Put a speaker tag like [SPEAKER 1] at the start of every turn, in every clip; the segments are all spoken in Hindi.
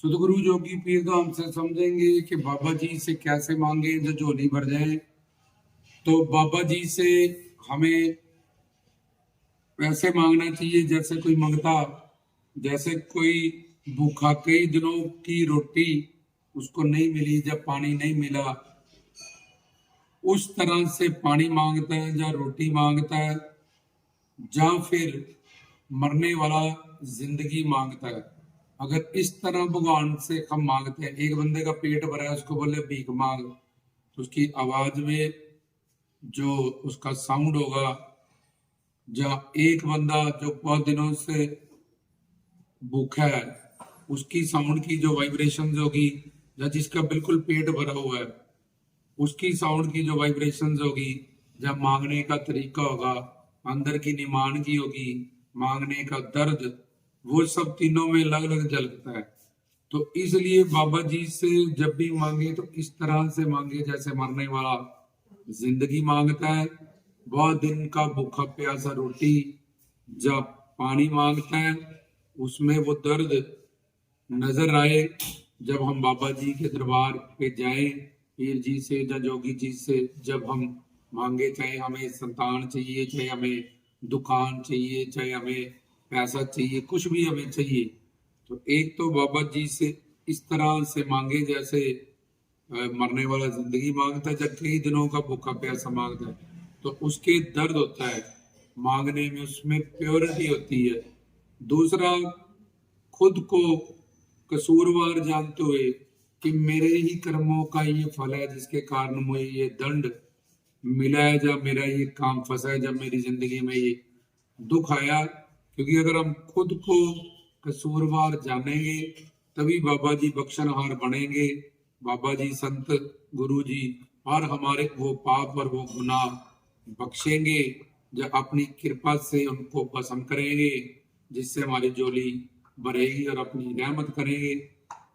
[SPEAKER 1] सदगुरु जोगी पीर तो हमसे समझेंगे कि बाबा जी से कैसे मांगे जो झोली भर जाए। तो बाबा जी से हमें वैसे मांगना चाहिए जैसे कोई मंगता, जैसे कोई भूखा कई दिनों की रोटी उसको नहीं मिली, जब पानी नहीं मिला उस तरह से पानी मांगता है या रोटी मांगता है, या फिर मरने वाला जिंदगी मांगता है। अगर इस तरह भगवान से हम मांगते हैं, एक बंदे का पेट भरा है उसको बोले भीख मांग, तो उसकी आवाज में जो उसका साउंड होगा, या एक बंदा जो बहुत दिनों से भूखा है उसकी साउंड की जो वाइब्रेशन होगी, या जिसका बिल्कुल पेट भरा हुआ है उसकी साउंड की जो वाइब्रेशंस होगी, जब मांगने का तरीका होगा, अंदर की निमानगी होगी, मांगने का दर्द, वो सब तीनों में अलग अलग झलकता है। तो इसलिए बाबा जी से जब भी मांगे तो इस तरह से मांगे जैसे मरने वाला जिंदगी मांगता है, बहुत दिन का भूखा प्यासा रोटी जब पानी मांगता है, उसमें वो दर्द नजर आए। जब हम बाबा जी के दरबार पे जाएं, पीर जी से या जोगी जी से जब हम मांगे, चाहे हमें संतान चाहिए, चाहे हमें दुकान चाहिए, चाहे हमें पैसा चाहिए, कुछ भी हमें चाहिए, तो एक तो बाबा जी से इस तरह से मांगे जैसे मरने वाला जिंदगी मांगता है, जब कई दिनों का भूखा प्यासा मांगता है तो उसके दर्द होता है मांगने में, उसमें प्योरिटी होती है। दूसरा, खुद को कसूरवार जानते हुए कि मेरे ही कर्मों का ये फल है जिसके कारण मुझे ये दंड मिला है, जब मेरा ये काम फंसा है, जब मेरी जिंदगी में ये दुख आया। क्योंकि अगर हम खुद को कसूरवार जानेंगे तभी बाबा जी बख्शनहार बनेंगे, बाबा जी संत गुरु जी और हमारे वो पाप और वो गुनाह बख्शेंगे, जब अपनी कृपा से उनको पसंद करेंगे, जिससे हमारी झोली भरेगी और अपनी रहमत करेंगे।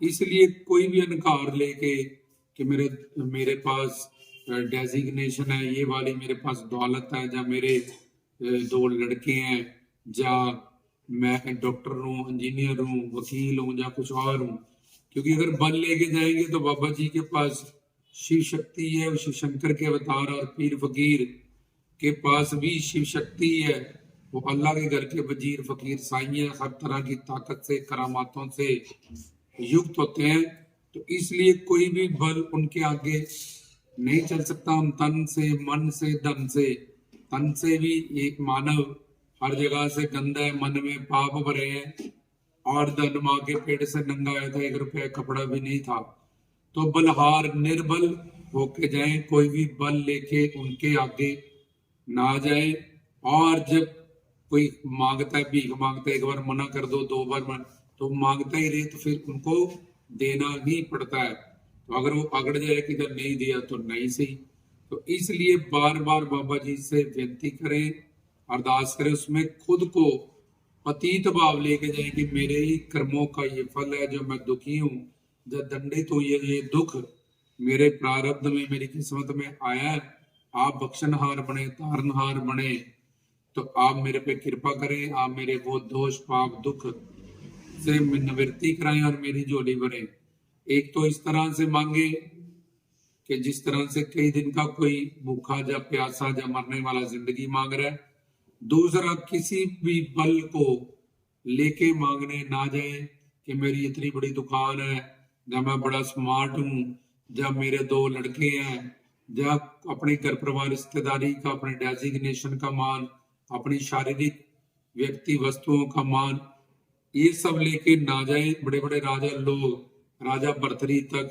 [SPEAKER 1] इसलिए कोई भी अहंकार लेके कि मेरे मेरे पास डेजिग्नेशन है ये वाली, मेरे पास दौलत है, या मेरे दो लड़के हैं, या मैं डॉक्टर हूँ, इंजीनियर हूँ, वकील हूँ, या कुछ और हूँ। क्योंकि अगर बल लेके जाएंगे तो बाबा जी के पास शिव शक्ति है, शिव शंकर के अवतार और पीर फकीर के पास भी शिव शक्ति है। वो अल्लाह के घर के वजीर फकीर साईं हर तरह की ताकत से करामातों से युक्त होते हैं। तो इसलिए कोई भी बल उनके आगे नहीं चल सकता। हम तन से, मन से, धन से, तन से भी एक मानव हर जगह से गंदा है, मन में पाप भरे हैं, और धन माँ के पेट से नंगा आया था, 1 रुपया कपड़ा भी नहीं था। तो बलहार निर्बल होके जाए, कोई भी बल लेके उनके आगे ना जाए। और जब कोई मांगता है, भीख मांगता है, एक बार मना कर दो, 2 बार मन तो मांगता ही रहे, तो फिर उनको देना ही पड़ता है। तो अगर वो अगड़ जाए कि जब नहीं दिया तो नहीं सही। तो इसलिए बार बार बाबा जी से विनती करें, अरदास करें, उसमें खुद को पतित भाव लेके जाए कि मेरे ही कर्मों का ये फल है जो मैं दुखी हूँ, जब दंडित हूँ, ये दुख मेरे प्रारब्ध में, मेरी किस्मत में आया है। आप बख्शनहार बने, तारनहार बने, तो आप मेरे पे कृपा करें, आप मेरे वो दोष पाप दुख से निवृत्ति कराएं और मेरी झोली भरें। एक तो इस तरह से मांगे कि जिस तरह से कई दिन का कोई भूखा या प्यासा या मरने वाला जिंदगी मांग रहा है। दूसरा, किसी भी बल को लेके मांगने ना जाए कि मेरी इतनी बड़ी दुकान है, या मैं बड़ा स्मार्ट हूँ, या मेरे 2 लड़के हैं, या अपने घर परिवार रिश्तेदारी का, अपने डेजिग्नेशन का मान, अपनी शारीरिक व्यक्ति वस्तुओं का मान, ये सब लेके ना जाए। बड़े बड़े राजा लोग, राजा भर्तरी तक,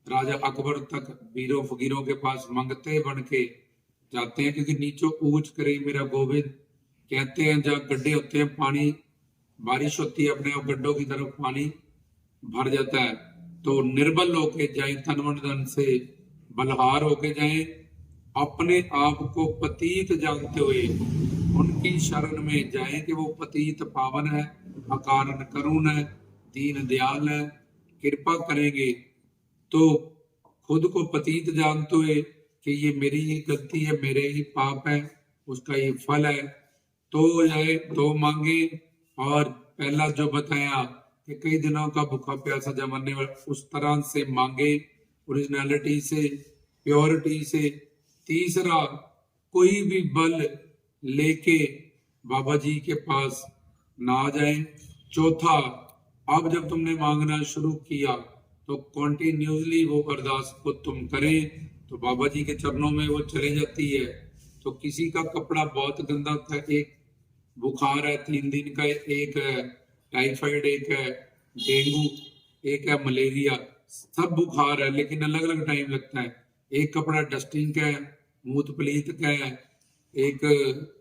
[SPEAKER 1] राजा अकबर तक वीरों फकीरों के पास मंगते बन के जाते हैं, क्योंकि नीचो ऊंच करे मेरा गोविंद कहते हैं। जहाँ गड्ढे होते हैं, पानी बारिश होती है, अपने आप गड्ढों की तरफ पानी भर जाता है। तो निर्बल होके जाए, तन मन धन से बलहार होके जाए, अपने आप को पतित जानते हुए उनकी शरण में जाए कि वो पतित पावन है, अकारण करुण है, दीन दयाल है, कृपा करेंगे। तो खुद को पतित जानते हुए कि ये मेरी ही गलती है, मेरे ही पाप है, उसका ये फल है, तो जाए तो मांगे। और पहला जो बताया कि कई दिनों का भूखा प्यासा जब मरने वाला, उस तरह से मांगे, ओरिजिनलिटी से, प्योरिटी से। तीसरा, कोई भी बल लेके बाबा जी के पास ना आ जाए। चौथा, अब जब तुमने मांगना शुरू किया तो कॉन्टिन्यूसली वो अरदास को तुम करें तो बाबा जी के चरणों में वो चले जाती है। तो किसी का कपड़ा बहुत गंदा था, एक बुखार है 3 दिन का, एक है टाइफाइड, एक है डेंगू, एक है मलेरिया, सब बुखार है लेकिन अलग अलग टाइम लगता है। एक कपड़ा डस्टिंग का है, मूत पलीत का है, एक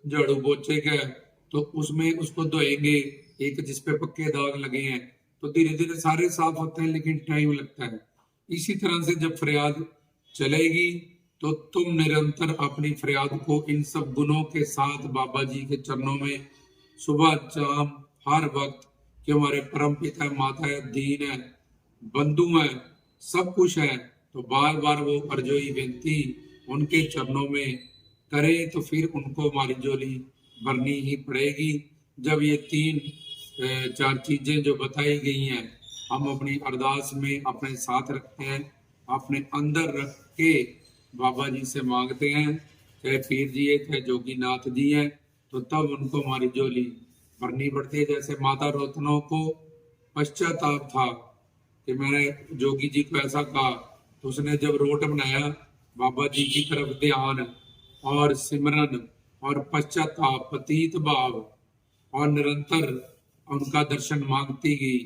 [SPEAKER 1] झाड़ू पोछे का है, तो उसमें उसको धोएंगे। एक जिसपे पक्के दाग लगे हैं, तो धीरे धीरे सारे साफ होते हैं लेकिन टाइम लगता है। इसी तरह से जब फरियाद चलेगी तो तुम निरंतर अपनी फरियाद को इन सब गुणों के साथ बाबा जी के चरणों में सुबह शाम हर वक्त, कि हमारे परम पिता है, माता है, दीन है, बंधु है, सब कुछ है, तो बार बार वो अर्जोई विनती उनके चरणों में करें तो फिर उनको हमारी झोली भरनी ही पड़ेगी। जब ये 3-4 चीजें जो बताई गई हैं हम अपनी अरदास में अपने साथ रखते हैं, अपने अंदर रख के बाबा जी से मांगते हैं, चाहे पीर जी है चाहे जोगीनाथ जी है, तो तब उनको हमारी झोली भरनी पड़ती है। जैसे माता रोतनों को पश्चाताप था कि मैंने जोगी जी को ऐसा कहा, तो उसने जब रोट बनाया बाबा जी की तरफ ध्यान और सिमरन और पश्चाताप, पतित भाव और निरंतर उनका दर्शन मांगती गई,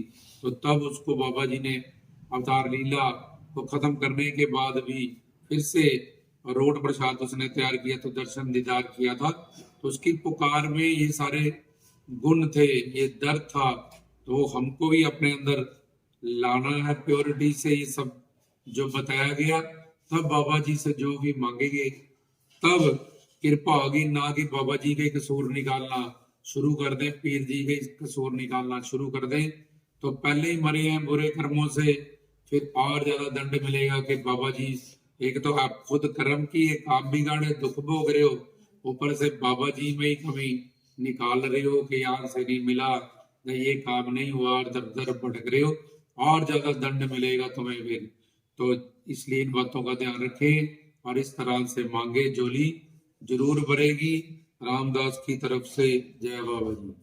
[SPEAKER 1] तो तब उसको बाबा जी ने अवतार लीला को खत्म करने के बाद भी फिर से रोट प्रसाद उसने तैयार किया, तो दर्शन दीदार किया था। तो उसकी पुकार में ये सारे गुण थे, ये दर्द था, तो हमको भी अपने अंदर लाना है प्योरिटी से ये सब जो बताया गया। तब बाबा जी से जो भी मांगेंगे तब कृपा होगी, ना कि बाबा जी के कसूर निकालना शुरू कर दें, पीर जी के कसूर निकालना शुरू कर दें, तो पहले ही मरे हैं बुरे कर्मों से, फिर और ज्यादा दंड मिलेगा कि बाबा जी, एक तो आप खुद कर्म की एक आप बिगाड़े दुख भोग रहे हो, ऊपर से बाबा जी में ही कमी निकाल रहे हो कि यहाँ से नहीं मिला, नहीं ये काम नहीं हुआ, और दर दर भटक रहे हो, और ज्यादा दंड मिलेगा तुम्हें फिर। तो इसलिए इन बातों का ध्यान रखें और इस तरह से मांगे, झोली जरूर भरेगी। रामदास की तरफ से जय बाबा जी।